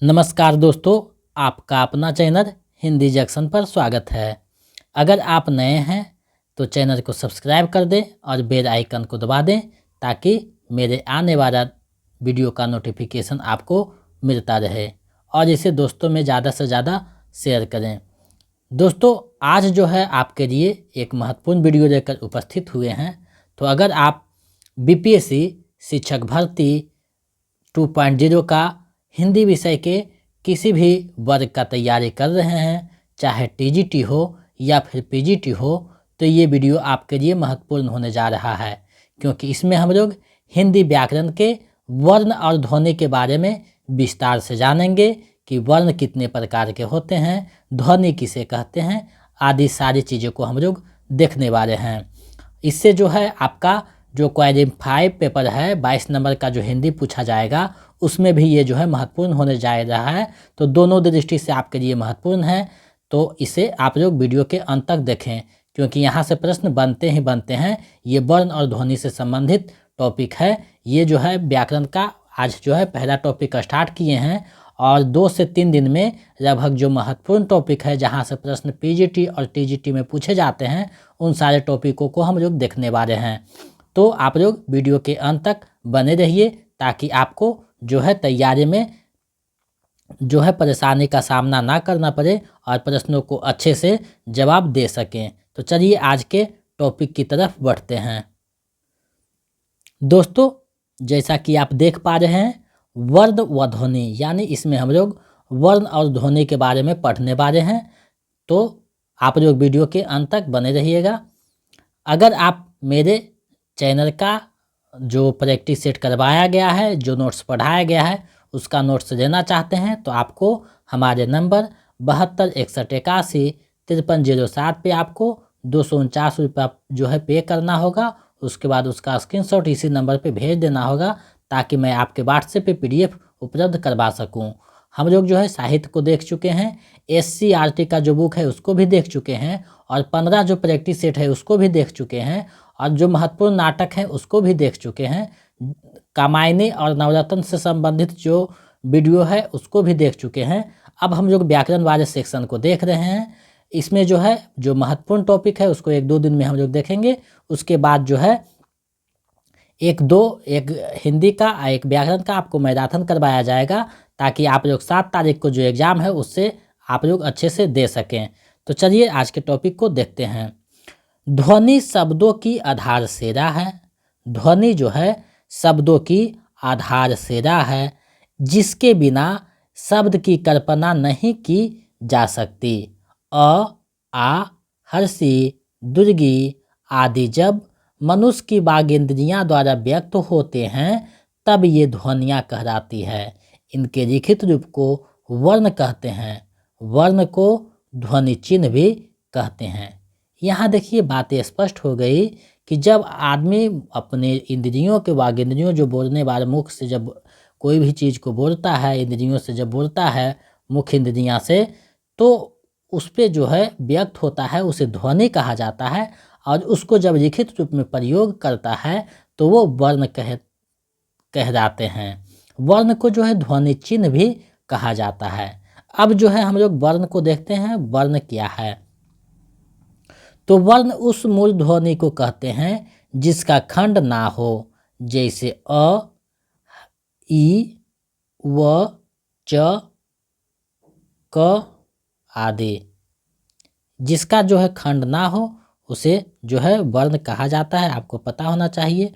नमस्कार दोस्तों, आपका अपना चैनल हिंदी जंक्शन पर स्वागत है। अगर आप नए हैं तो चैनल को सब्सक्राइब कर दें और बेल आइकन को दबा दें ताकि मेरे आने वाला वीडियो का नोटिफिकेशन आपको मिलता रहे और इसे दोस्तों में ज़्यादा से ज़्यादा शेयर करें। दोस्तों, आज जो है आपके लिए एक महत्वपूर्ण वीडियो लेकर उपस्थित हुए हैं। तो अगर आप बीपीएससी शिक्षक भर्ती 2.0 का हिंदी विषय के किसी भी वर्ग का तैयारी कर रहे हैं, चाहे टीजीटी हो या फिर पीजीटी हो, तो ये वीडियो आपके लिए महत्वपूर्ण होने जा रहा है, क्योंकि इसमें हम लोग हिंदी व्याकरण के वर्ण और ध्वनि के बारे में विस्तार से जानेंगे कि वर्ण कितने प्रकार के होते हैं, ध्वनि किसे कहते हैं, आदि सारी चीज़ों को हम लोग देखने वाले हैं। इससे जो है आपका जो क्वालिफाई पेपर है 22 नंबर का जो हिंदी पूछा जाएगा, उसमें भी ये जो है महत्वपूर्ण होने जा रहा है। तो दोनों दृष्टि से आपके लिए महत्वपूर्ण है, तो इसे आप लोग वीडियो के अंत तक देखें, क्योंकि यहाँ से प्रश्न बनते ही बनते हैं। ये वर्ण और ध्वनि से संबंधित टॉपिक है। ये जो है व्याकरण का आज जो है पहला टॉपिक स्टार्ट किए हैं और 2 से 3 दिन में लगभग जो महत्वपूर्ण टॉपिक है, जहाँ से प्रश्न पीजीटी और टीजीटी में पूछे जाते हैं, उन सारे टॉपिकों को हम लोग देखने वाले हैं। तो आप लोग वीडियो के अंत तक बने रहिए ताकि आपको जो है तैयारी में जो है परेशानी का सामना ना करना पड़े और प्रश्नों को अच्छे से जवाब दे सकें। तो चलिए आज के टॉपिक की तरफ बढ़ते हैं। दोस्तों, जैसा कि आप देख पा रहे हैं, वर्ण व ध्वनि, यानी इसमें हम लोग वर्ण और ध्वनि के बारे में पढ़ने वाले हैं। तो आप लोग वीडियो के अंत तक बने रहिएगा। अगर आप मेरे चैनल का जो प्रैक्टिस सेट करवाया गया है, जो नोट्स पढ़ाया गया है, उसका नोट्स लेना चाहते हैं तो आपको हमारे नंबर 7261815307 पे आपको 249 रुपये जो है पे करना होगा। उसके बाद उसका स्क्रीनशॉट इसी नंबर पे भेज देना होगा ताकि मैं आपके व्हाट्सएप पे पीडीएफ उपलब्ध करवा सकूं। हम लोग जो है साहित्य को देख चुके हैं, एससीईआरटी का जो बुक है उसको भी देख चुके हैं और 15 जो प्रैक्टिस सेट है उसको भी देख चुके हैं और जो महत्वपूर्ण नाटक हैं उसको भी देख चुके हैं। कामायनी और नवरत्न से संबंधित जो वीडियो है उसको भी देख चुके हैं। अब हम लोग व्याकरण वाले सेक्शन को देख रहे हैं। इसमें जो है जो महत्वपूर्ण टॉपिक है उसको 1-2 दिन में हम लोग देखेंगे। उसके बाद जो है एक हिंदी का एक व्याकरण का आपको मैराथन करवाया जाएगा ताकि आप लोग 7 तारीख को जो एग्ज़ाम है उससे आप लोग अच्छे से दे सकें। तो चलिए आज के टॉपिक को देखते हैं। ध्वनि शब्दों की आधारशिला है। ध्वनि जो है शब्दों की आधारशिला है, जिसके बिना शब्द की कल्पना नहीं की जा सकती। अ, आ, हर्षी, दुर्गी आदि जब मनुष्य की वागेंद्रियां द्वारा व्यक्त होते हैं तब ये ध्वनियाँ कहलाती है। इनके लिखित रूप को वर्ण कहते हैं। वर्ण को ध्वनि चिन्ह भी कहते हैं। यहाँ देखिए बातें स्पष्ट हो गई कि जब आदमी अपने इंद्रियों के वागेंद्रियों जो बोलने वाले मुख से जब कोई भी चीज़ को बोलता है, इंद्रियों से जब बोलता है मुख्य इंद्रियाँ से, तो उस पर जो है व्यक्त होता है उसे ध्वनि कहा जाता है और उसको जब लिखित रूप में प्रयोग करता है तो वो वर्ण कहलाते हैं। वर्ण को जो है ध्वनि चिन्ह भी कहा जाता है। अब जो है हम लोग वर्ण को देखते हैं। वर्ण क्या है? तो वर्ण उस मूल ध्वनि को कहते हैं जिसका खंड ना हो, जैसे अ, ई, व, च, क आदि। जिसका जो है खंड ना हो उसे जो है वर्ण कहा जाता है, आपको पता होना चाहिए।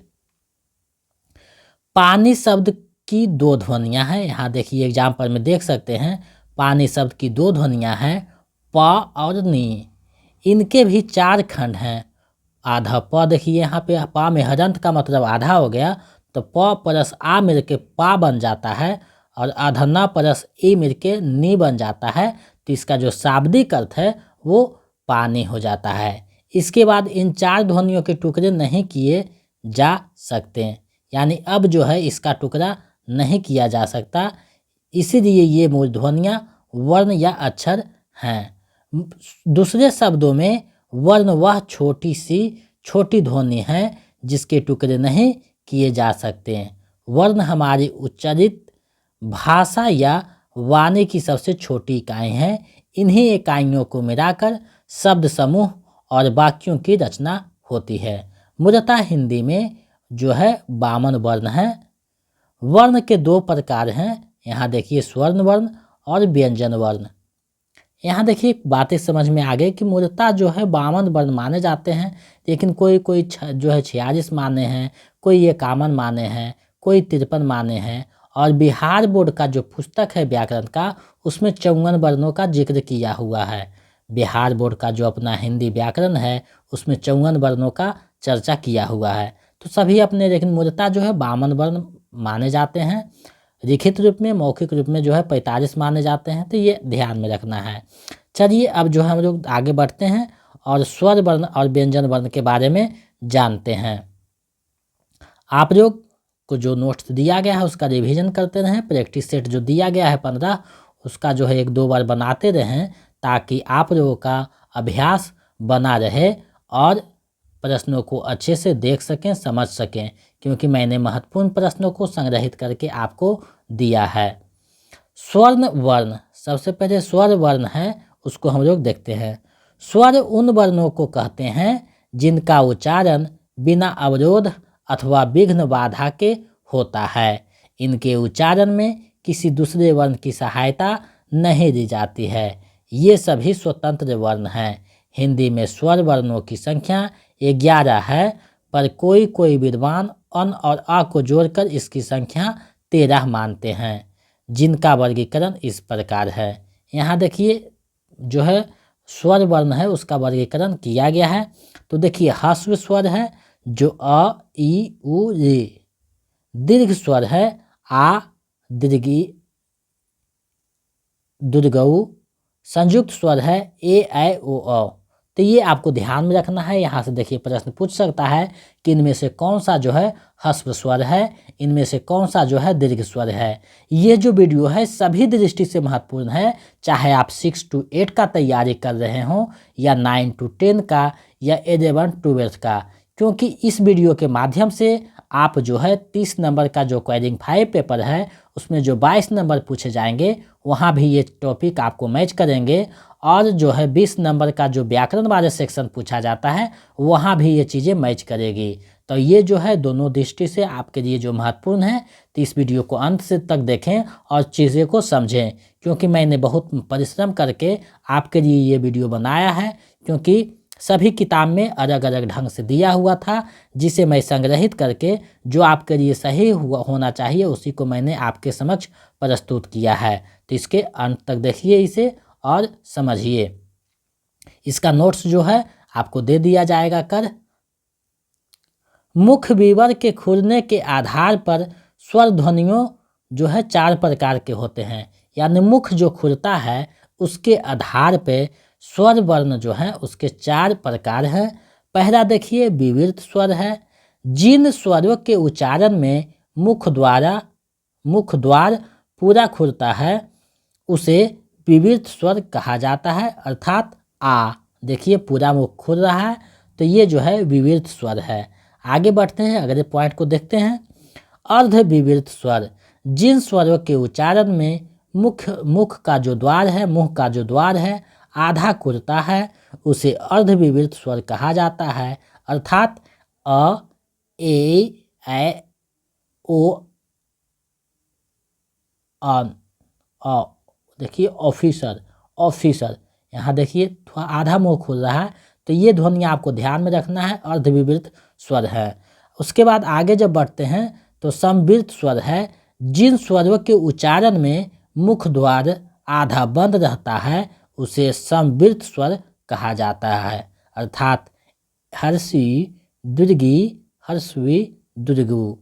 पानी शब्द की 2 ध्वनियाँ हैं। यहाँ देखिए एग्जाम्पल में देख सकते हैं, पानी शब्द की 2 ध्वनियाँ हैं, प और नी। इनके भी 4 खंड हैं। आधा प देखिए यहाँ पे पा में हजंत का मतलब आधा हो गया, तो प प्लस आ मिल के पा बन जाता है और आधा न प्लस ई मिल के नी बन जाता है। तो इसका जो शाब्दिक अर्थ है वो पानी हो जाता है। इसके बाद इन 4 ध्वनियों के टुकड़े नहीं किए जा सकते, यानी अब जो है इसका टुकड़ा नहीं किया जा सकता, इसीलिए ये मूल ध्वनियाँ वर्ण या अक्षर हैं। दूसरे शब्दों में वर्ण वह छोटी ध्वनि है जिसके टुकड़े नहीं किए जा सकते। वर्ण हमारी उच्चारित भाषा या वाणी की सबसे छोटी इकाई हैं। इन्हीं इकाइयों को मिलाकर शब्द समूह और वाक्यों की रचना होती है। मूलतः हिंदी में जो है 52 वर्ण हैं। वर्ण के 2 प्रकार हैं। यहाँ देखिए स्वर्ण वर्ण और व्यंजन वर्ण। यहाँ देखिए बातें समझ में आ गई कि मूलतः जो है 52 वर्ण माने जाते हैं, लेकिन कोई कोई जो है 46 माने हैं, कोई 51 माने हैं, कोई 53 माने हैं। और बिहार बोर्ड का जो पुस्तक है व्याकरण का, उसमें 54 वर्णों का जिक्र किया हुआ है। बिहार बोर्ड का जो अपना हिंदी व्याकरण है, उसमें 54 वर्णों का चर्चा किया हुआ है। तो सभी अपने लेकिन मूलतः जो है 52 वर्ण माने जाते हैं। लिखित रूप में, मौखिक रूप में जो है 45 माने जाते हैं। तो ये ध्यान में रखना है। चलिए अब जो है हम लोग आगे बढ़ते हैं और स्वर वर्ण और व्यंजन वर्ण के बारे में जानते हैं। आप लोग को जो नोट्स दिया गया है उसका रिवीजन करते रहें। प्रैक्टिस सेट जो दिया गया है 15, उसका जो है 1-2 बार बनाते रहें, ताकि आप लोगों का अभ्यास बना रहे और प्रश्नों को अच्छे से देख सकें, समझ सकें, क्योंकि मैंने महत्वपूर्ण प्रश्नों को संग्रहित करके आपको दिया है। स्वर्ण वर्ण, सबसे पहले स्वर वर्ण है, उसको हम लोग देखते हैं। स्वर उन वर्णों को कहते हैं जिनका उच्चारण बिना अवरोध अथवा विघ्न बाधा के होता है। इनके उच्चारण में किसी दूसरे वर्ण की सहायता नहीं दी जाती है। ये सभी स्वतंत्र वर्ण हैं। हिंदी में स्वर वर्णों की संख्या 11 है, पर कोई कोई विद्वान अन और अ को जोड़कर इसकी संख्या 13 मानते हैं, जिनका वर्गीकरण इस प्रकार है। यहाँ देखिए जो है स्वर वर्ण है उसका वर्गीकरण किया गया है। तो देखिए ह्रस्व स्वर है जो अ, ई, उ, रे। दीर्घ स्वर है आ, दीर्घी, दुर्गऊ। संयुक्त स्वर है ए, ऐ, ओ, औ। तो ये आपको ध्यान में रखना है। यहाँ से देखिए प्रश्न पूछ सकता है कि इनमें से कौन सा जो है ह्रस्व स्वर है, इनमें से कौन सा जो है दीर्घ स्वर है। ये जो वीडियो है सभी दृष्टि से महत्वपूर्ण है, चाहे आप 6 to 8 का तैयारी कर रहे हों या 9 to 10 का या 11 12 का, क्योंकि इस वीडियो के माध्यम से आप जो है 30 नंबर का जो क्वेश्चन 5 पेपर है उसमें जो 22 नंबर पूछे जाएंगे वहाँ भी ये टॉपिक आपको मैच करेंगे। और जो है 20 नंबर का जो व्याकरण वाले सेक्शन पूछा जाता है वहाँ भी ये चीज़ें मैच करेगी। तो ये जो है दोनों दृष्टि से आपके लिए जो महत्वपूर्ण है, तो इस वीडियो को अंत से तक देखें और चीज़ें को समझें, क्योंकि मैंने बहुत परिश्रम करके आपके लिए ये वीडियो बनाया है, क्योंकि सभी किताब में अलग अलग ढंग से दिया हुआ था, जिसे मैं संग्रहित करके जो आपके लिए सही होना चाहिए उसी को मैंने आपके समक्ष प्रस्तुत किया है। तो इसके अंत तक देखिए इसे और समझिए। इसका नोट्स जो है आपको दे दिया जाएगा कर। मुख विवर के खुलने के आधार पर स्वर ध्वनियों जो है 4 प्रकार के होते हैं, यानी मुख जो खुलता है उसके आधार पे स्वर वर्ण जो है उसके 4 प्रकार हैं। पहला देखिए विवृत स्वर है। जिन स्वरों के उच्चारण में मुख द्वार पूरा खुलता है उसे विवृत स्वर कहा जाता है, अर्थात आ। देखिए पूरा मुख खुल रहा है तो ये जो है विवृत स्वर है। आगे बढ़ते हैं, अगले पॉइंट को देखते हैं। अर्ध विवृत स्वर, जिन स्वरों के उच्चारण में मुख का जो द्वार है आधा खुलता है उसे अर्ध विवृत स्वर कहा जाता है, अर्थात अ, ए, ऐ, ओ, अन, अ। देखिए ऑफिसर, यहाँ देखिए थोड़ा आधा मुंह खुल रहा है, तो ये ध्वनि आपको ध्यान में रखना है, अर्धविवृत स्वर है। उसके बाद आगे जब बढ़ते हैं तो समवृत स्वर है। जिन स्वरों के उच्चारण में मुख द्वार आधा बंद रहता है उसे समवृत स्वर कहा जाता है, अर्थात हर्षी, दुर्गी, हर्षवी, दुर्गु।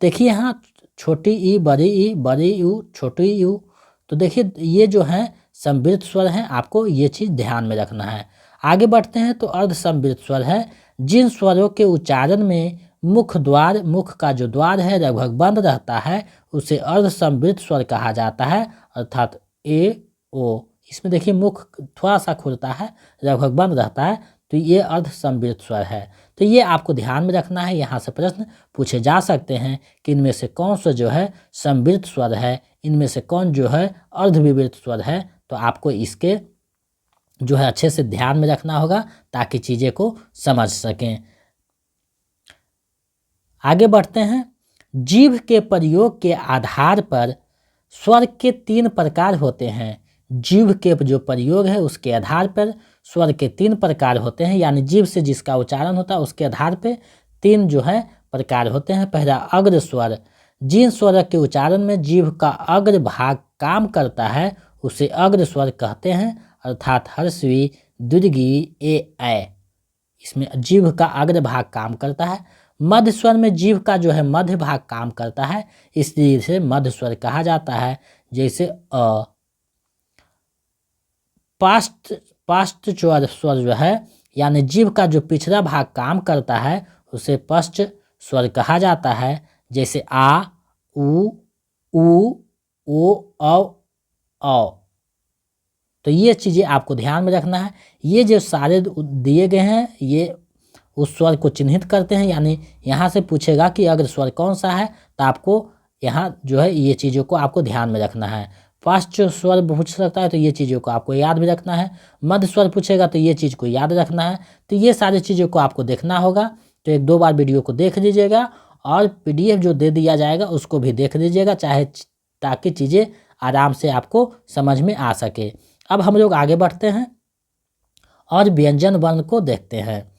देखिए यहाँ छोटी ई, बड़ी यू, छोटी यू। तो देखिए ये जो है समवृत स्वर हैं, आपको ये चीज़ ध्यान में रखना है। आगे बढ़ते हैं तो अर्ध समवृत स्वर है। जिन स्वरों के उच्चारण में मुख का जो द्वार है लगभग बंद रहता है उसे अर्ध समवृत स्वर कहा जाता है, अर्थात ए, ओ। इसमें देखिए मुख थोड़ा सा खुलता है, लगभग बंद रहता है, तो ये अर्ध समवृत स्वर है। तो ये आपको ध्यान में रखना है। यहाँ से प्रश्न पूछे जा सकते हैं कि इनमें से कौन सा जो है समवृत्त स्वर है, इनमें से कौन जो है अर्धविवृत्त स्वर है। तो आपको इसके जो है अच्छे से ध्यान में रखना होगा ताकि चीज़ें को समझ सकें। आगे बढ़ते हैं। जीभ के प्रयोग के आधार पर स्वर के 3 प्रकार होते हैं। जीभ के जो प्रयोग है उसके आधार पर स्वर के 3 प्रकार होते हैं, यानी जीभ से जिसका उच्चारण होता है उसके आधार पे 3 जो है प्रकार होते हैं। पहला अग्र स्वर, जिन स्वर के उच्चारण में जीभ का अग्र भाग काम करता है उसे अग्र स्वर कहते हैं, अर्थात हर्षवी, दीर्घी, ऐ। इसमें जीभ का अग्र भाग काम करता है। मध्य स्वर में जीभ का जो है मध्य भाग काम करता है, इसलिए इसे मध्य स्वर कहा जाता है, जैसे अ। पश्च स्वर जो है यानी जीभ का जो पिछला भाग काम करता है उसे पश्च स्वर कहा जाता है, जैसे आ, उ, ओ, औ। तो ये चीज़ें आपको ध्यान में रखना है। ये जो सारे दिए गए हैं ये उस स्वर को चिन्हित करते हैं, यानी यहाँ से पूछेगा कि अग्र स्वर कौन सा है तो आपको यहाँ जो है ये चीज़ों को आपको ध्यान में रखना है। पश्च स्वर पूछ सकता है तो ये चीज़ों को आपको याद भी रखना है। मध्य स्वर पूछेगा तो ये चीज़ को याद रखना है। तो ये सारी चीज़ों को आपको देखना होगा। तो 1-2 बार वीडियो को देख लीजिएगा और PDF जो दे दिया जाएगा उसको भी देख लीजिएगा, चाहे ताकि चीज़ें आराम से आपको समझ में आ सके। अब हम लोग आगे बढ़ते हैं और व्यंजन वर्ण को देखते हैं।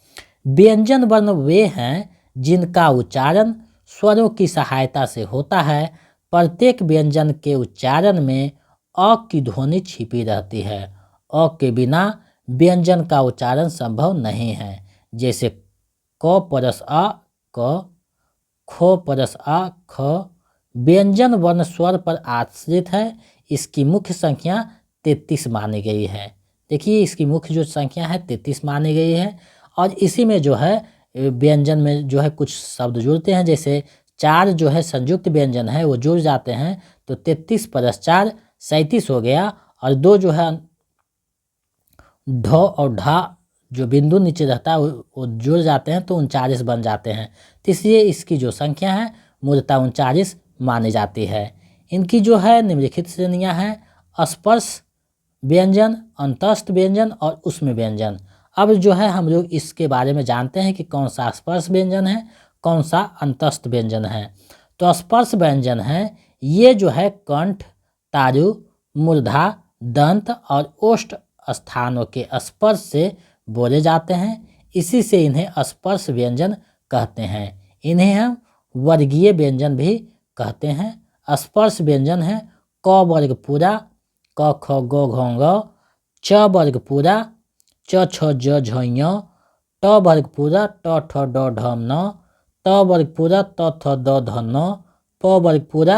व्यंजन वर्ण वे हैं जिनका उच्चारण स्वरों की सहायता से होता है। प्रत्येक व्यंजन के उच्चारण में अ की ध्वनि छिपी रहती है। अ के बिना व्यंजन का उच्चारण संभव नहीं है, जैसे क परस अ क, खो परस आ ख। व्यंजन वर्ण स्वर पर आश्रित है। इसकी मुख्य संख्या 33 मानी गई है। देखिए इसकी मुख्य जो संख्या है 33 मानी गई है और इसी में जो है व्यंजन में जो है कुछ शब्द जुड़ते हैं, जैसे 4 जो है संयुक्त व्यंजन है वो जुड़ जाते हैं तो 33 + 4 37 हो गया, और 2 जो है ढ और ढा जो बिंदु नीचे रहता है वो जुड़ जाते हैं तो 39 बन जाते हैं। तो इसलिए इसकी जो संख्या है मूलतः 39 मानी जाती है। इनकी जो है निम्नलिखित श्रेणियाँ हैं: स्पर्श व्यंजन, अंतस्थ व्यंजन और उष्म व्यंजन। अब जो है हम लोग इसके बारे में जानते हैं कि कौन सा स्पर्श व्यंजन है, कौन सा अंतस्थ व्यंजन है। तो स्पर्श व्यंजन है ये जो है कंठ, तालु, मूर्धा, दंत और ओष्ठ स्थानों के स्पर्श से बोले जाते हैं, इसी से इन्हें स्पर्श व्यंजन कहते हैं। इन्हें हम वर्गीय व्यंजन भी कहते हैं। स्पर्श व्यंजन है क वर्ग पूरा, क ख ग घ ङ, च वर्ग पूरा, च छ ज झ ञ, ट वर्ग पूरा, ट ठ ड ढ न, त वर्ग पूरा, त थ द ध न, प वर्ग पूरा,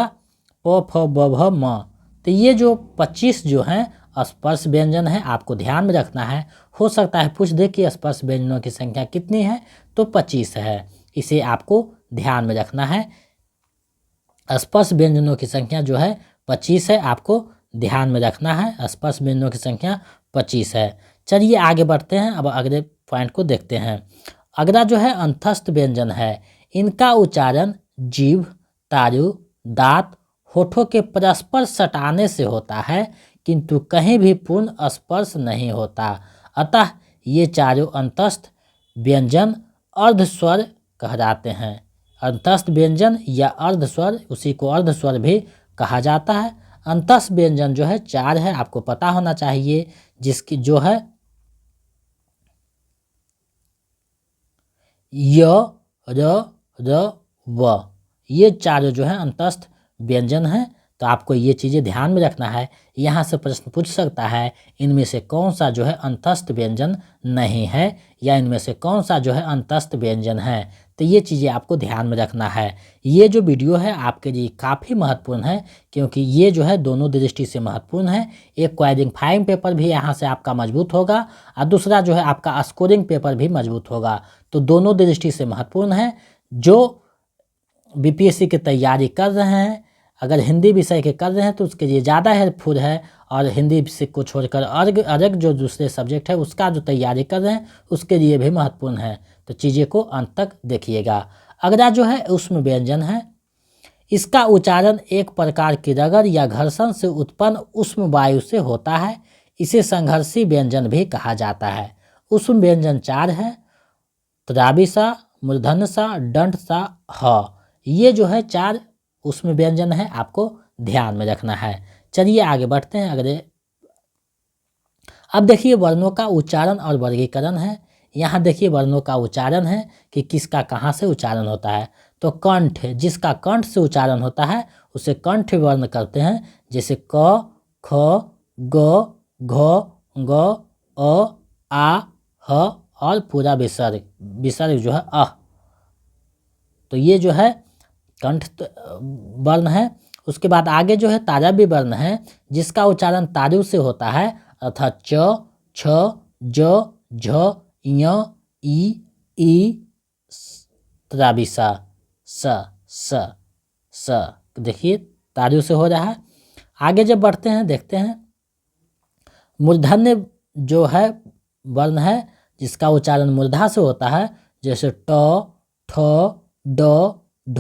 प फ ब भ म। तो ये जो 25 जो हैं स्पर्श व्यंजन है आपको ध्यान में रखना है। हो सकता है पूछ दे कि स्पर्श व्यंजनों की संख्या कितनी है, तो 25 है, इसे आपको ध्यान में रखना है। स्पर्श व्यंजनों की संख्या जो है 25 है, आपको ध्यान में रखना है। स्पर्श व्यंजनों की संख्या 25 है। चलिए आगे बढ़ते हैं, अब अगले पॉइंट को देखते हैं। अगला जो है अंतस्थ व्यंजन है। इनका उच्चारण जीभ, तालु, दांत, होठों के परस्पर सटाने से होता है, किंतु कहीं भी पूर्ण स्पर्श नहीं होता। अतः ये चारों अंतस्थ व्यंजन अर्धस्वर कहलाते हैं। अंतस्थ व्यंजन या अर्धस्वर, उसी को अर्धस्वर भी कहा जाता है। अंतस्थ व्यंजन जो है 4 है, आपको पता होना चाहिए, जिसकी जो है य, र, र, व। ये चारों जो है अंतस्थ व्यंजन हैं। तो आपको ये चीज़ें ध्यान में रखना है। यहाँ से प्रश्न पूछ सकता है इनमें से कौन सा जो है अंतस्थ व्यंजन नहीं है, या इनमें से कौन सा जो है अंतस्थ व्यंजन है। तो ये चीज़ें आपको ध्यान में रखना है। ये जो वीडियो है आपके लिए काफ़ी महत्वपूर्ण है, क्योंकि ये जो है दोनों दृष्टि से महत्वपूर्ण है। एक क्वालिफाइंग पेपर भी यहाँ से आपका मजबूत होगा और दूसरा जो है आपका स्कोरिंग पेपर भी मजबूत होगा। तो दोनों दृष्टि से महत्वपूर्ण है। जो BPSC की तैयारी कर रहे हैं, अगर हिंदी विषय के कर रहे हैं तो उसके लिए ज़्यादा हेल्पफुल है, और हिंदी विषय को छोड़कर अलग जो दूसरे सब्जेक्ट है उसका जो तैयारी कर रहे हैं उसके लिए भी महत्वपूर्ण है। तो चीज़ें को अंत तक देखिएगा। अगला जो है ऊष्म व्यंजन है। इसका उच्चारण एक प्रकार की रगड़ या घर्षण से उत्पन्न ऊष्म वायु से होता है। इसे संघर्षी व्यंजन भी कहा जाता है। ऊष्म व्यंजन 4 है। त्राबिसा, मूर्धन्यसा, दंडसा, ह। ये जो है 4 ऊष्म व्यंजन है, आपको ध्यान में रखना है। चलिए आगे बढ़ते हैं अगले। अब देखिए वर्णों का उच्चारण और वर्गीकरण है। यहाँ देखिए वर्णों का उच्चारण है कि किसका कहाँ से उच्चारण होता है। तो कंठ, जिसका कंठ से उच्चारण होता है उसे कंठ वर्ण करते हैं। जैसे क, ख, ग, घ, ग, अ, आ, ह और पूरा विसर्ग जो है अ। तो ये जो है कंठ वर्ण है। उसके बाद आगे जो है तारव्य वर्ण है, जिसका उच्चारण तारु से होता है, अर्थात च, छ, ज, झ, य, ई, त्राबिसा, स। देखिए तारु से हो रहा है। आगे जब बढ़ते हैं देखते हैं मूर्धन्य जो है वर्ण है, जिसका उच्चारण मूर्धा से होता है। जैसे ट, ठ, ड, ढ,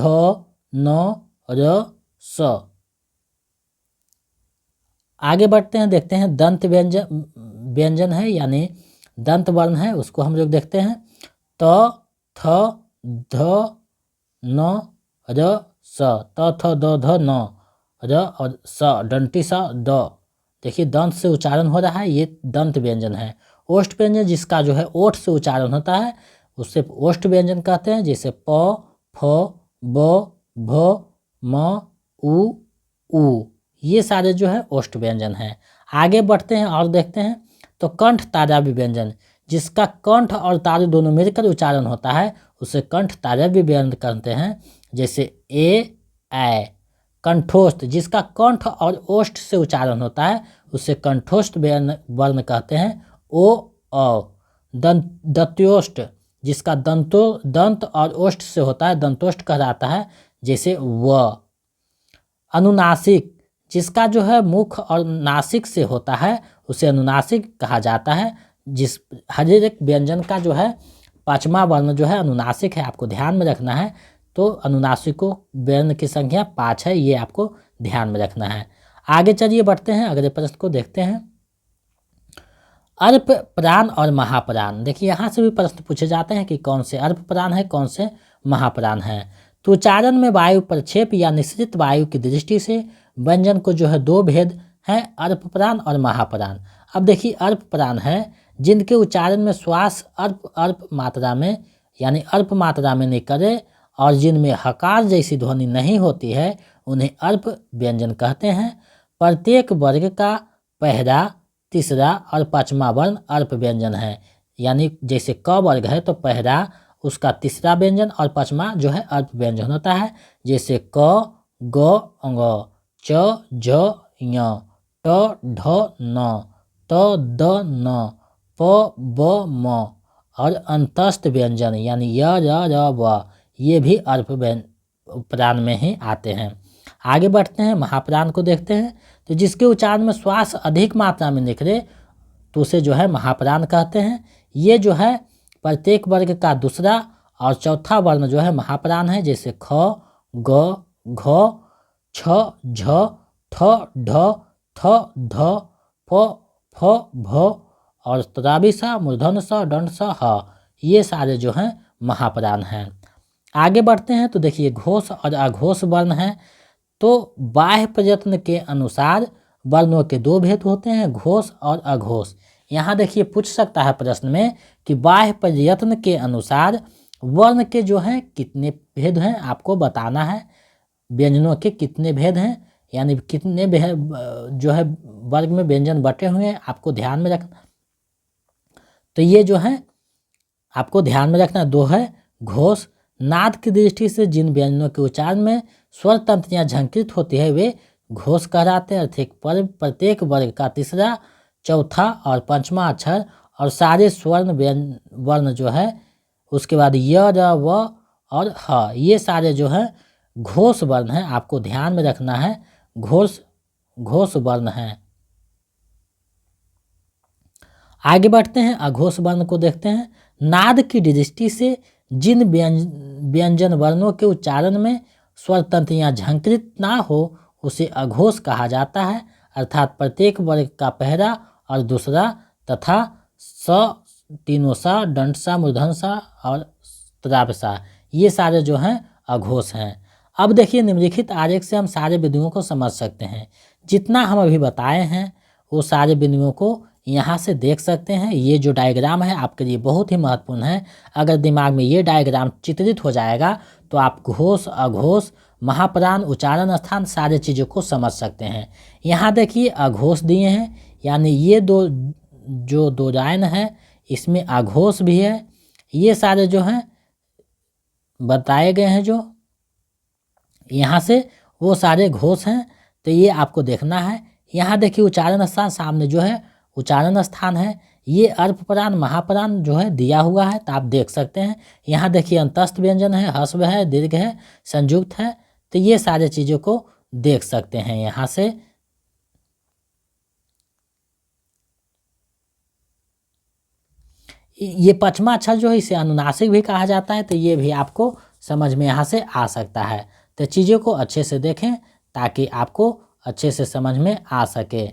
न, र, स। आगे बढ़ते हैं देखते हैं दंत व्यंजन है, यानी दंत वर्ण है, उसको हम लोग देखते हैं। त, थ, ध, न, र, स। त, थ, द, ध, न, र और स, दंती सा, द। देखिए दंत से उच्चारण हो रहा है, ये दंत व्यंजन है। ओष्ठ व्यंजन, जिसका जो है ओठ से उच्चारण होता है, उससे ओष्ठ व्यंजन कहते हैं। जैसे प, फ, ब, भ, म, उ। ये सारे जो है ओष्ठ व्यंजन हैं। आगे बढ़ते हैं और देखते हैं तो कंठ तारव्य व्यंजन, जिसका कंठ और तालु दोनों मिलकर उच्चारण होता है, उसे कंठ तारव्य व्यंजन कहते हैं। जैसे ए। कंठोष्ठ, जिसका कंठ और ओष्ठ से उच्चारण होता है, उसे कंठोष्ठ वर्ण कहते हैं। ओ, अ। दंत्योष्ठ, जिसका दंत और ओष्ठ से होता है, दंतोष्ठ कहलाता है। जैसे व। अनुनासिक, जिसका जो है मुख और नासिक से होता है, उसे अनुनासिक कहा जाता है। जिस हर एक व्यंजन का जो है 5वां वर्ण जो है अनुनासिक है, आपको ध्यान में रखना है। तो अनुनासिकों वर्ण की संख्या 5 है, ये आपको ध्यान में रखना है। आगे चलिए बढ़ते हैं अगले प्रश्न को देखते हैं। अल्प प्राण और महाप्राण, देखिए यहाँ से भी प्रश्न पूछे जाते हैं कि कौन से अल्प प्राण है, कौन से महाप्राण है। तो उच्चारण में वायु प्रक्षेप या निश्चित वायु की दृष्टि से व्यंजन को जो है 2 भेद हैं, अल्प प्राण और महाप्राण। अब देखिए अल्प प्राण है जिनके उच्चारण में श्वास अल्प मात्रा में, यानी अल्प मात्रा में निकले और जिनमें हकार जैसी ध्वनि नहीं होती है, उन्हें अल्प व्यंजन कहते हैं। प्रत्येक वर्ग का पहला, तीसरा और 5वां वर्ण अल्प व्यंजन है। यानी जैसे क वर्ग है तो पहला, उसका तीसरा व्यंजन और 5वां जो है अल्प व्यंजन होता है। जैसे क, ग, अंग, च, झ, ञ, ट, ढ, न, त, द, न, प, ब, म और अंतस्थ व्यंजन यानी य, र, र, व, ये भी अल्प प्राण में ही आते हैं। आगे बढ़ते हैं महाप्राण को देखते हैं। तो जिसके उच्चारण में श्वास अधिक मात्रा में निकले तो उसे जो है महाप्राण कहते हैं। ये जो है प्रत्येक वर्ग का दूसरा और चौथा वर्ण जो है महाप्राण है। जैसे ख, ग, घ, छ, झ, ठ, ढ, थ, ध, प, फ, भ और त्राबिसा, मूर्धन्यसा, दंडसा, ह। ये सारे जो हैं महाप्राण हैं। आगे बढ़ते हैं तो देखिए घोष और अघोष वर्ण हैं। तो बाह्य प्रयत्न के अनुसार वर्णों के 2 भेद होते हैं, घोष और अघोष। यहाँ देखिए पूछ सकता है प्रश्न में कि बाह्य प्रयत्न के अनुसार वर्ण के जो हैं कितने भेद हैं, आपको बताना है। व्यंजनों के कितने भेद हैं, यानी कितने जो है वर्ग में व्यंजन बटे हुए हैं, आपको ध्यान में रखना। तो ये जो है आपको ध्यान में रखना 2 है। घोष, नाद की दृष्टि से जिन व्यंजनों के उच्चारण में स्वर तंत्रियां झंकृत होती है वे घोष कहलाते हैं। अर्थात प्रत्येक वर्ग का तीसरा, चौथा और 5वां अक्षर और सारे स्वर्ण वर्ण जो है, उसके बाद य, र, व और ह, ये सारे जो है घोष वर्ण हैं, आपको ध्यान में रखना है। घोष वर्ण हैं। आगे बढ़ते हैं अघोष वर्ण को देखते हैं। नाद की दृष्टि से जिन व्यंजन वर्णों के उच्चारण में स्वर तंत्रियाँ झंकृत ना हो उसे अघोष कहा जाता है, अर्थात प्रत्येक वर्ग का पहला और दूसरा तथा स, तीनों सा, दंड सा, मूर्धन्य सा और त्राप सा, ये सारे जो हैं अघोष हैं। अब देखिए निम्नलिखित आरेख से हम सारे बिंदुओं को समझ सकते हैं। जितना हम अभी बताए हैं वो सारे बिंदुओं को यहाँ से देख सकते हैं। ये जो डायग्राम है आपके लिए बहुत ही महत्वपूर्ण है। अगर दिमाग में ये डायग्राम चित्रित हो जाएगा तो आप घोष, अघोष, महाप्राण, उच्चारण स्थान सारे चीज़ों को समझ सकते हैं। यहाँ देखिए अघोष दिए हैं, यानी ये दो लाइन है इसमें अघोष भी है। ये सारे जो हैं बताए गए हैं जो यहाँ से वो सारे घोष हैं, तो ये आपको देखना है। यहाँ देखिए उच्चारण स्थान सामने जो है उच्चारण स्थान है, ये अल्पप्राण महाप्राण जो है दिया हुआ है, तो आप देख सकते हैं। यहाँ देखिए अंतस्थ व्यंजन है, ह्रस्व है, दीर्घ है, संयुक्त है, तो ये सारे चीज़ों को देख सकते हैं यहाँ से। ये पचमा अक्षर जो है इसे अनुनासिक भी कहा जाता है, तो ये भी आपको समझ में यहाँ से आ सकता है। तो चीज़ों को अच्छे से देखें ताकि आपको अच्छे से समझ में आ सके।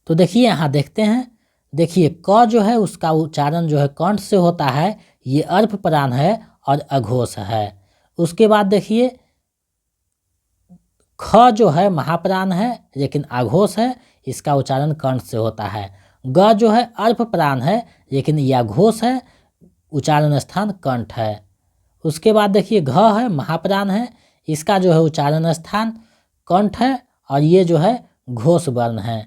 तो देखिए यहाँ देखते हैं, देखिए क जो है उसका उच्चारण जो है कंठ से होता है, ये अल्पप्राण है और अघोष है। उसके बाद देखिए ख जो है महाप्राण है लेकिन अघोष है, इसका उच्चारण कंठ से होता है। ग जो है अल्पप्राण है लेकिन यह अघोष है, उच्चारण स्थान कंठ है। उसके बाद देखिए घ है महाप्राण है, इसका जो है उच्चारण स्थान कंठ है और ये जो है घोष वर्ण है।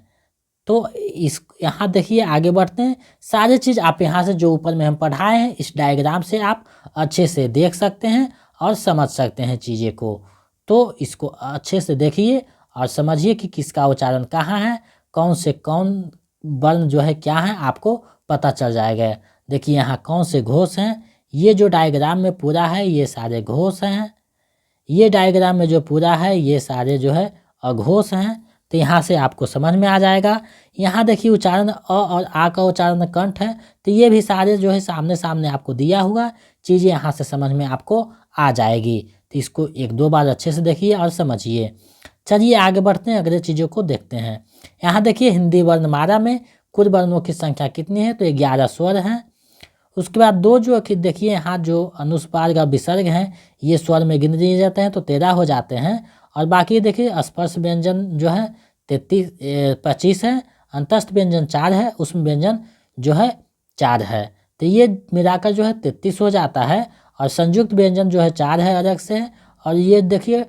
तो इस यहाँ देखिए आगे बढ़ते हैं। सारे चीज़ आप यहाँ से जो ऊपर में हम पढ़ाए हैं इस डायग्राम से आप अच्छे से देख सकते हैं और समझ सकते हैं चीज़ें को। तो इसको अच्छे से देखिए और समझिए कि किसका उच्चारण कहाँ है, कौन से कौन वर्ण जो है क्या है, आपको पता चल जाएगा। देखिए यहाँ कौन से घोष हैं, ये जो डायग्राम में पूरा है ये सारे घोष हैं, ये डायग्राम में जो पूरा है ये सारे जो है अघोष हैं। तो यहाँ से आपको समझ में आ जाएगा। यहाँ देखिए उच्चारण अ और आ का उच्चारण कंठ है, तो ये भी सारे जो है सामने सामने आपको दिया हुआ चीज़ें यहाँ से समझ में आपको आ जाएगी। तो इसको एक दो बार अच्छे से देखिए और समझिए। चलिए आगे बढ़ते हैं, अगले चीज़ों को देखते हैं। यहाँ देखिए हिंदी वर्णमाला में कुल वर्णों की संख्या कितनी है, तो 11 स्वर हैं। उसके बाद दो जो कि देखिए यहाँ जो अनुस्वार का विसर्ग हैं ये स्वर में गिन दिए जाते हैं, तो 13 हो जाते हैं। और बाकी देखिए स्पर्श व्यंजन जो है 25 है, अंतस्थ व्यंजन 4 है, उसमें व्यंजन जो है 4 है, तो ये मिलाकर जो है 33 हो जाता है। और संयुक्त व्यंजन जो है 4 है अलग से। और ये देखिए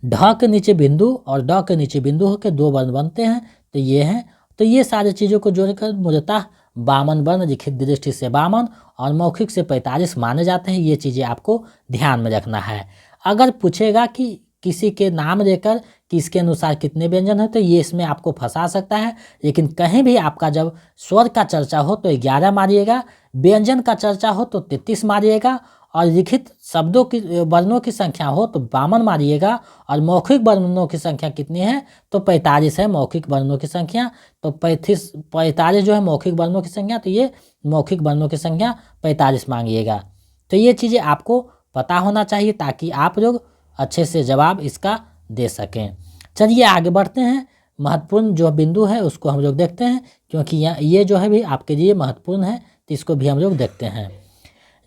ढ के नीचे बिंदु और ड के नीचे बिंदु होकर 2 वर्ण बनते हैं, तो ये हैं। तो ये सारी चीज़ों को जोड़कर मूलतः 52 वर्ण लिखित दृष्टि से 52 और मौखिक से 45 माने जाते हैं। ये चीज़ें आपको ध्यान में रखना है। अगर पूछेगा कि किसी के नाम लेकर कि इसके अनुसार कितने व्यंजन हैं, तो ये इसमें आपको फंसा सकता है। लेकिन कहीं भी आपका जब स्वर का चर्चा हो तो 11 मारिएगा, व्यंजन का चर्चा हो तो 33 मारिएगा, और लिखित शब्दों की वर्णों की संख्या हो तो 52 मारिएगा, और मौखिक वर्णों की संख्या कितनी है, तो 45 है मौखिक वर्णों की संख्या। तो 45 जो है मौखिक वर्णों की संख्या, तो ये मौखिक वर्णों की संख्या 45 मांगिएगा। तो ये चीज़ें आपको पता होना चाहिए ताकि आप लोग अच्छे से जवाब इसका दे सकें। चलिए आगे बढ़ते हैं। महत्वपूर्ण जो बिंदु है उसको हम लोग देखते हैं, क्योंकि ये जो है भी आपके लिए महत्वपूर्ण है, तो इसको भी हम लोग देखते हैं।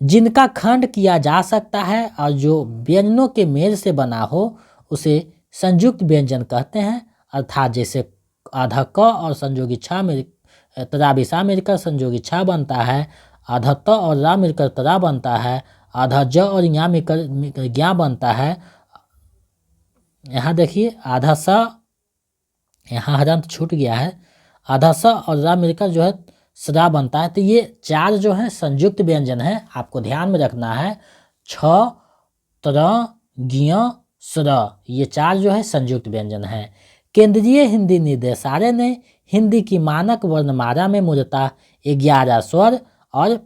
जिनका खंड किया जा सकता है और जो व्यंजनों के मेल से बना हो उसे संयुक्त व्यंजन कहते हैं। अर्थात जैसे आधा क और संयोगी छ मिल तरा विषा मिलकर संयोगी छ बनता है, आधा त और रा मिलकर तरा बनता है, आधा ज और या मिलकर ज्ञा बनता है। यहाँ देखिए आधा स, यहाँ हरंत छूट गया है, आधा स और रा मिलकर जो है सदा बनता है। तो ये 4 जो है संयुक्त व्यंजन है, आपको ध्यान में रखना है। छ, त्र, ज्ञ, स्र, ये 4 जो है संयुक्त व्यंजन है। केंद्रीय हिंदी निदेशालय ने हिंदी की मानक वर्णमाला में मूलतः 11 स्वर और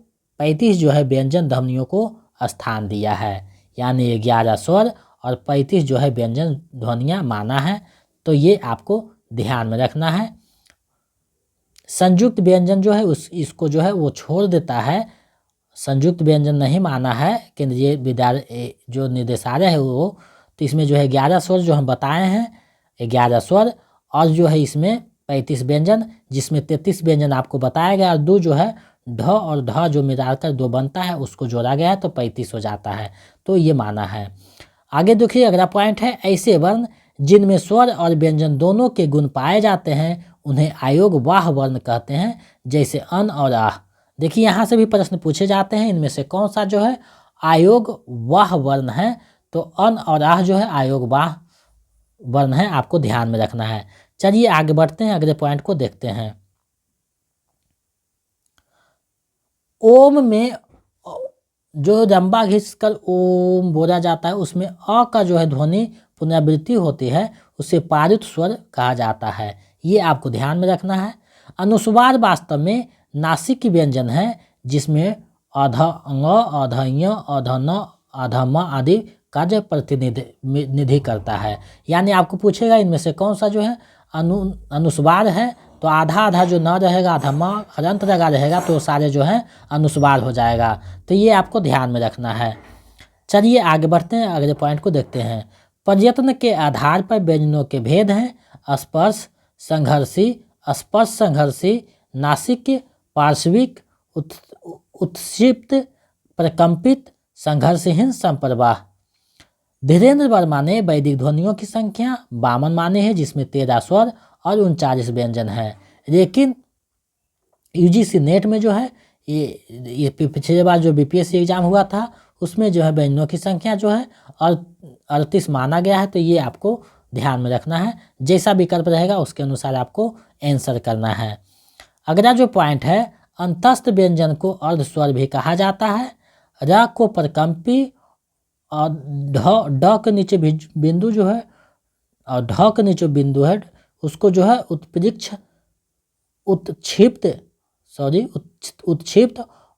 35 जो है व्यंजन ध्वनियों को स्थान दिया है, यानी 11 स्वर और 35 जो है व्यंजन ध्वनियाँ माना है। तो ये आपको ध्यान में रखना है। संयुक्त व्यंजन जो है इसको जो है वो छोड़ देता है, संयुक्त व्यंजन नहीं माना है केंद्रीय विद्यालय जो निदेशालय है वो। तो इसमें जो है 11 स्वर जो हम बताए हैं 11 स्वर, और जो है इसमें 35 व्यंजन, जिसमें 33 व्यंजन आपको बताया गया, और 2 जो है ढ और ढ जो मिलाकर 2 बनता है उसको जोड़ा गया है तो 35 हो जाता है, तो ये माना है। आगे देखिए अगला पॉइंट है, ऐसे वर्ण जिनमें स्वर और व्यंजन दोनों के गुण पाए जाते हैं उन्हें आयोग वाह वर्ण कहते हैं, जैसे अन और आह। देखिए यहाँ से भी प्रश्न पूछे जाते हैं, इनमें से कौन सा जो है आयोग वाह वर्ण है, तो अन और आह जो है आयोग वाह वर्ण है, आपको ध्यान में रखना है। चलिए आगे बढ़ते हैं, अगले पॉइंट को देखते हैं। ओम में जो लंबा घिसकर ओम बोला जाता है उसमें अ का जो है ध्वनि पुनरावृत्ति होती है, उसे पारित स्वर कहा जाता है, ये आपको ध्यान में रखना है। अनुस्वार वास्तव में नासिक व्यंजन है, जिसमें अध अंग अधय अधन अधम आदि का जो प्रतिनिधि करता है। यानी आपको पूछेगा इनमें से कौन सा जो है अनुस्वार है, तो आधा आधा जो न रहेगा अधमा हरंत लगा रहेगा तो सारे जो है अनुस्वार हो जाएगा, तो ये आपको ध्यान में रखना है। चलिए आगे बढ़ते हैं, अगले पॉइंट को देखते हैं। प्रयत्न के आधार पर व्यंजनों के भेद हैं स्पर्श संघर्षी, नासिक, पार्श्विक, उत्क्षिप्त, प्रकंपित, संघर्षहीन, संप्रवाह। धीरेन्द्र वर्मा ने वैदिक ध्वनियों की संख्या 52 माने हैं, जिसमें 13 स्वर और 39 व्यंजन है। लेकिन यूजीसी नेट में जो है ये पिछले बार जो बीपीएससी एग्जाम हुआ था उसमें जो है व्यंजनों की संख्या जो है और 38 माना गया है, तो ये आपको ध्यान में रखना है। जैसा विकल्प रहेगा उसके अनुसार आपको आंसर करना है। अगला जो पॉइंट है, अंतस्थ व्यंजन को अर्ध स्वर भी कहा जाता है। र को प्रकंपी और ढ के नीचे बिंदु जो है और ढ के नीचे बिंदु है उसको जो है उत्क्षिप्त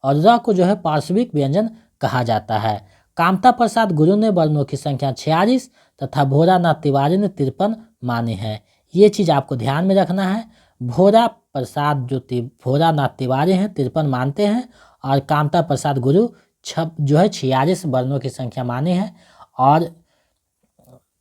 और र को जो है पार्श्विक व्यंजन कहा जाता है। कामता प्रसाद गुरु ने वर्णों की संख्या 46 तथा भोरानाथ तिवारी ने 53 माने हैं, ये चीज़ आपको ध्यान में रखना है। भोरानाथ तिवारी हैं 53 मानते हैं, और कामता प्रसाद गुरु जो है 46 वर्णों की संख्या माने हैं, और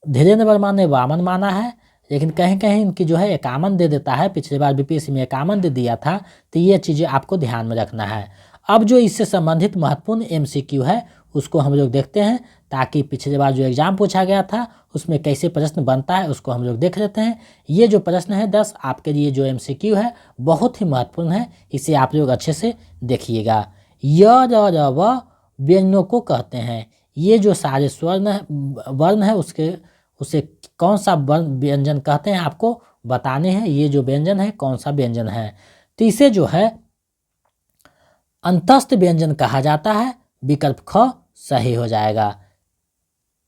धीरेन्द्र वर्मा ने 52 माना है, लेकिन कहीं कहीं इनकी जो है 51 दे देता है। पिछली बार बीपीएससी में 51 दे दिया था, तो ये चीज़ें आपको ध्यान में रखना है। अब जो इससे संबंधित महत्वपूर्ण एमसीक्यू है उसको हम लोग देखते हैं, ताकि पिछले बार जो एग्जाम पूछा गया था उसमें कैसे प्रश्न बनता है उसको हम लोग देख लेते हैं। ये जो प्रश्न है 10 आपके लिए जो एमसीक्यू है बहुत ही महत्वपूर्ण है, इसे आप लोग अच्छे से देखिएगा। य र व व्यंजनों को कहते हैं, ये जो सारे वर्ण है उसे कौन सा व्यंजन कहते हैं आपको बताने हैं। ये जो व्यंजन है कौन सा व्यंजन है, तो इसे जो है अंतस्थ व्यंजन कहा जाता है, विकल्प ख सही हो जाएगा।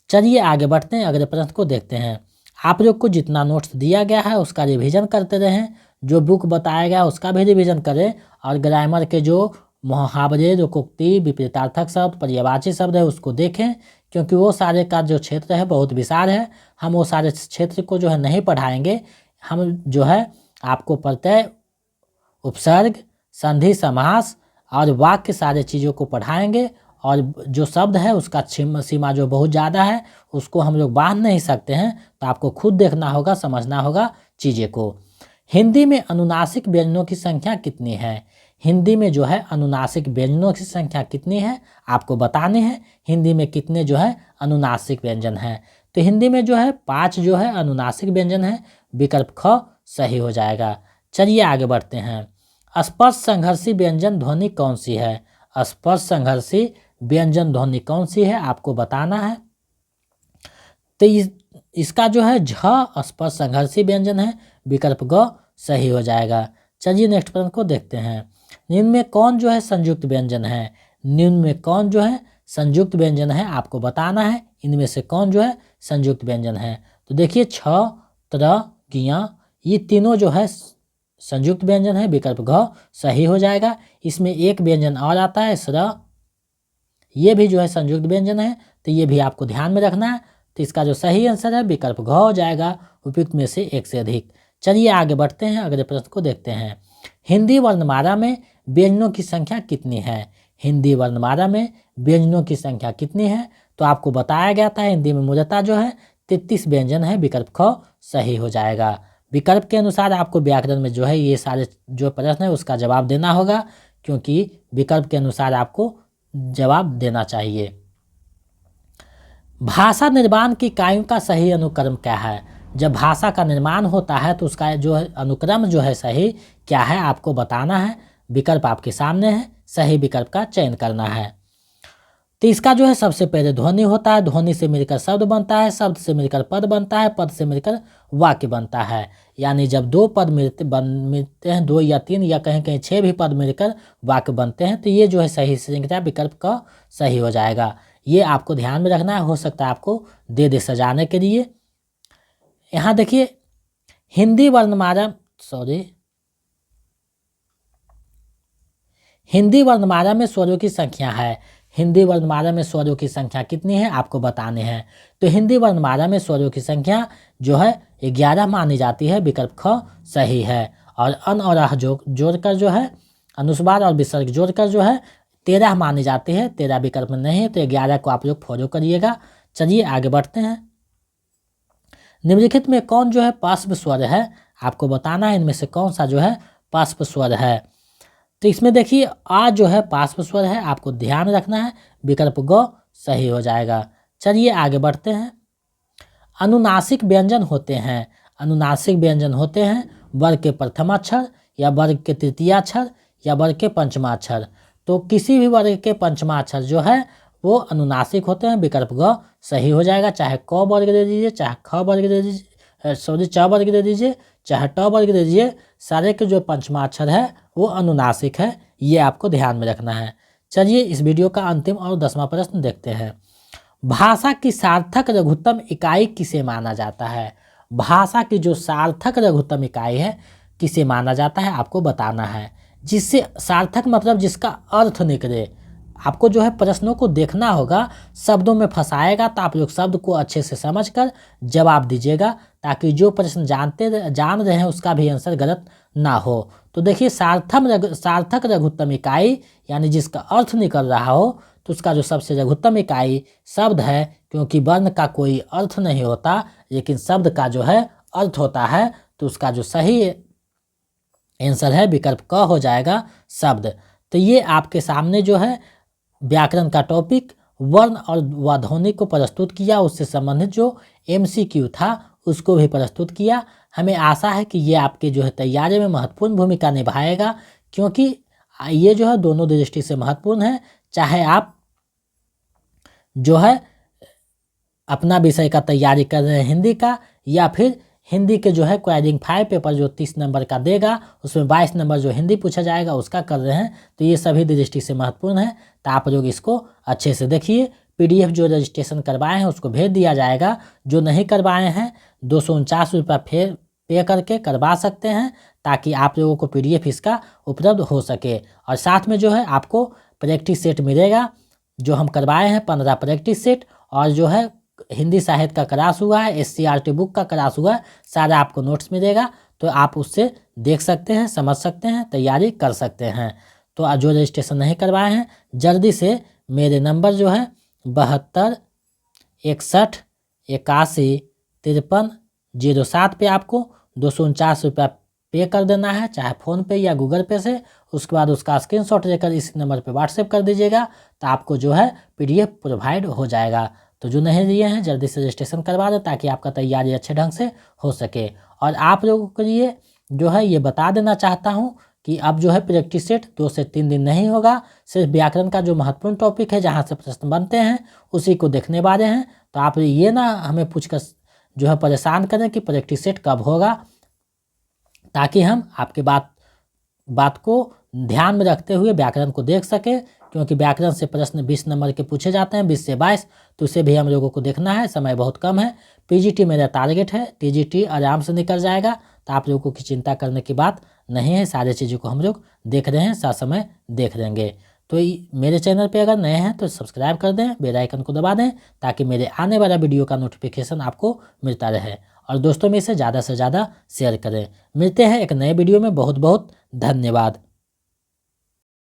चलिए आगे बढ़ते हैं, अगले प्रश्न को देखते हैं। आप लोग को जितना नोट्स दिया गया है उसका रिवीजन करते रहें, जो बुक बताया गया उसका भी रिवीजन करें, और ग्रामर के जो मुहावरे, लोकोक्ति, विपरीतार्थक शब्द, पर्यायवाची शब्द है उसको देखें, क्योंकि वो सारे का जो क्षेत्र है बहुत विशाल है। हम वो सारे क्षेत्र को जो है नहीं पढ़ाएंगे, हम जो है आपको प्रत्यय, उपसर्ग, संधि, समास और वाक्य सारे चीज़ों को पढ़ाएंगे, और जो शब्द है उसका सीमा जो बहुत ज़्यादा है उसको हम लोग बांध नहीं सकते हैं, तो आपको खुद देखना होगा, समझना होगा चीज़ें को। हिंदी में अनुनासिक व्यंजनों की संख्या कितनी है? हिंदी में जो है अनुनासिक व्यंजनों की संख्या कितनी है आपको बताने हैं। हिंदी में कितने जो है अनुनासिक व्यंजन हैं, तो हिंदी में जो है 5 जो है अनुनासिक व्यंजन है, विकल्प ख सही हो जाएगा। चलिए आगे बढ़ते हैं। स्पर्श संघर्षी व्यंजन ध्वनि कौन सी है? स्पर्श संघर्षी व्यंजन ध्वनि कौन सी है आपको बताना है, तो इसका जो है झ स्पर्श संघर्षी व्यंजन है, विकल्प ग सही हो जाएगा। चलिए नेक्स्ट प्रश्न को देखते हैं। निम्न में कौन जो है संयुक्त व्यंजन है? निम्न में कौन जो है संयुक्त व्यंजन है आपको बताना है, इनमें से कौन जो है संयुक्त व्यंजन है। तो देखिए छ, त्र, किया, ये तीनों जो है संयुक्त व्यंजन है, विकल्प घ सही हो जाएगा। इसमें एक व्यंजन और आता है स्र, ये भी जो है संयुक्त व्यंजन है, तो ये भी आपको ध्यान में रखना है। तो इसका जो सही आंसर है विकल्प घ हो जाएगा, उपयुक्त में से एक से अधिक। चलिए आगे बढ़ते हैं, अगले प्रश्न को देखते हैं। हिंदी वर्णमाला में व्यंजनों की संख्या कितनी है? हिंदी वर्णमाला में व्यंजनों की संख्या कितनी है? तो आपको बताया गया था हिंदी में मूलतः जो है 33 व्यंजन है। विकल्प ख सही हो जाएगा। विकल्प के अनुसार आपको व्याकरण में जो है ये सारे जो प्रश्न है उसका जवाब देना होगा, क्योंकि विकल्प के अनुसार आपको जवाब देना चाहिए। भाषा निर्माण की इकाइयों का सही अनुक्रम क्या है? जब भाषा का निर्माण होता है तो उसका जो है अनुक्रम जो है सही क्या है आपको बताना है। विकल्प आपके सामने है, सही विकल्प का चयन करना है। तो इसका जो है सबसे पहले ध्वनि होता है, ध्वनि से मिलकर शब्द बनता है, शब्द से मिलकर पद बनता है, पद से मिलकर वाक्य बनता है। यानी जब दो पद मिलते हैं, 2 या 3 या कहीं कहीं 6 भी पद मिलकर वाक्य बनते हैं, तो ये जो है सही श्रृंखला विकल्प का सही हो जाएगा। ये आपको ध्यान में रखना है, हो सकता है आपको दे सजाने के लिए। यहाँ देखिए हिंदी वर्णमाला में स्वरों की संख्या है। हिंदी वर्णमाला में स्वरों की संख्या कितनी है आपको बताने हैं। तो हिंदी वर्णमाला में स्वरों की संख्या जो है 11 मानी जाती है। विकल्प ख सही है। और अन और अह जोड़कर जो है अनुस्वार और विसर्ग जोड़कर जो है 13 मानी जाती है। 13 विकल्प में नहीं है, तो 11 को आप लोग फॉलो करिएगा। चलिए आगे बढ़ते हैं। निम्नलिखित में कौन जो है पार्श्व स्वर है आपको बताना है। इनमें से कौन सा जो है पार्श्व स्वर है? तो इसमें देखिए आ जो है पार्श्व स्वर है, आपको ध्यान रखना है। विकल्प ग सही हो जाएगा। चलिए आगे बढ़ते हैं। अनुनासिक व्यंजन होते हैं। अनुनासिक व्यंजन होते हैं वर्ग के प्रथम अक्षर या वर्ग के तृतीय अक्षर या वर्ग के पंचमाक्षर। तो किसी भी वर्ग के पंचमाक्षर जो है वो अनुनासिक होते हैं। विकल्प ग सही हो जाएगा। चाहे क वर्ग दे दीजिए, चाहे ख वर्ग दे दीजिए, च वर्ग दे दीजिए, चाहे ट वर्ग दे दीजिए, सारे के जो पंचमाक्षर है वो अनुनासिक है। ये आपको ध्यान में रखना है। चलिए इस वीडियो का अंतिम और 10वां प्रश्न देखते हैं। भाषा की सार्थक लघुत्तम इकाई किसे माना जाता है? भाषा की जो सार्थक लघुत्तम इकाई है किसे माना जाता है आपको बताना है। जिससे सार्थक मतलब जिसका अर्थ निकले। आपको जो है प्रश्नों को देखना होगा, शब्दों में फंसाएगा तो आप लोग शब्द को अच्छे से समझकर जवाब दीजिएगा, ताकि जो प्रश्न जान रहे हैं उसका भी आंसर गलत ना हो। तो देखिए सार्थक लघुत्तम इकाई यानी जिसका अर्थ निकल रहा हो, तो उसका जो सबसे लघुत्तम इकाई शब्द है, क्योंकि वर्ण का कोई अर्थ नहीं होता लेकिन शब्द का जो है अर्थ होता है। तो उसका जो सही आंसर है विकल्प क हो जाएगा, शब्द। तो ये आपके सामने जो है व्याकरण का टॉपिक वर्ण और ध्वनि को प्रस्तुत किया, उससे संबंधित जो MCQ था उसको भी प्रस्तुत किया। हमें आशा है कि ये आपके जो है तैयारी में महत्वपूर्ण भूमिका निभाएगा, क्योंकि ये जो है दोनों दृष्टि से महत्वपूर्ण है। चाहे आप जो है अपना विषय का तैयारी कर रहे हैं हिंदी का, या फिर हिंदी के जो है क्वालिफाइंग 5 पेपर जो 30 नंबर का देगा उसमें 22 नंबर जो हिंदी पूछा जाएगा उसका कर रहे हैं, तो ये सभी दृष्टि से महत्वपूर्ण है। तो आप लोग इसको अच्छे से देखिए। PDF जो रजिस्ट्रेशन करवाए हैं उसको भेज दिया जाएगा। जो नहीं करवाए हैं 249 रुपये फिर पे करके करवा सकते हैं, ताकि आप लोगों को PDF इसका उपलब्ध हो सके। और साथ में जो है आपको प्रैक्टिस सेट मिलेगा, जो हम करवाए हैं 15 प्रैक्टिस सेट, और जो है हिंदी साहित्य का क्लास हुआ है, SCRT बुक का क्लास हुआ है, सारा आपको नोट्स मिलेगा। तो आप उससे देख सकते हैं, समझ सकते हैं, तैयारी कर सकते हैं। तो जो रजिस्ट्रेशन नहीं करवाए हैं जल्दी से मेरे नंबर जो है 72 61 81 53 07 पे आपको 249 रुपया पे कर देना है, चाहे फ़ोन पे या गूगल पे से। उसके बाद उसका स्क्रीनशॉट लेकर इस नंबर पे व्हाट्सएप कर दीजिएगा, तो आपको जो है PDF प्रोवाइड हो जाएगा। तो जो नहीं लिए हैं जल्दी से रजिस्ट्रेशन करवा दें, ताकि आपका तैयारी अच्छे ढंग से हो सके। और आप लोगों के लिए जो है ये बता देना चाहता हूँ कि अब जो है प्रैक्टिस सेट 2 से 3 दिन नहीं होगा। सिर्फ व्याकरण का जो महत्वपूर्ण टॉपिक है जहाँ से प्रश्न बनते हैं उसी को देखने वाले हैं। तो आप ये ना हमें पूछकर जो है परेशान करें कि प्रैक्टिस सेट कब होगा, ताकि हम आपके बात को ध्यान में रखते हुए व्याकरण को देख सके। क्योंकि व्याकरण से प्रश्न 20 नंबर के पूछे जाते हैं, 20 से 22, तो उसे भी हम लोगों को देखना है। समय बहुत कम है। PGT मेरा टारगेट है, TGT आराम से निकल जाएगा। तो आप लोगों की चिंता करने की बात नहीं है, सारी चीज़ों को हम लोग देख रहे हैं, साथ समय देख लेंगे। तो मेरे चैनल पे अगर नए हैं तो सब्सक्राइब कर दें, बेल आइकन को दबा दें ताकि मेरे आने वाला वीडियो का नोटिफिकेशन आपको मिलता रहे। और दोस्तों में इसे ज़्यादा से ज़्यादा शेयर करें। मिलते हैं एक नए वीडियो में। बहुत बहुत धन्यवाद।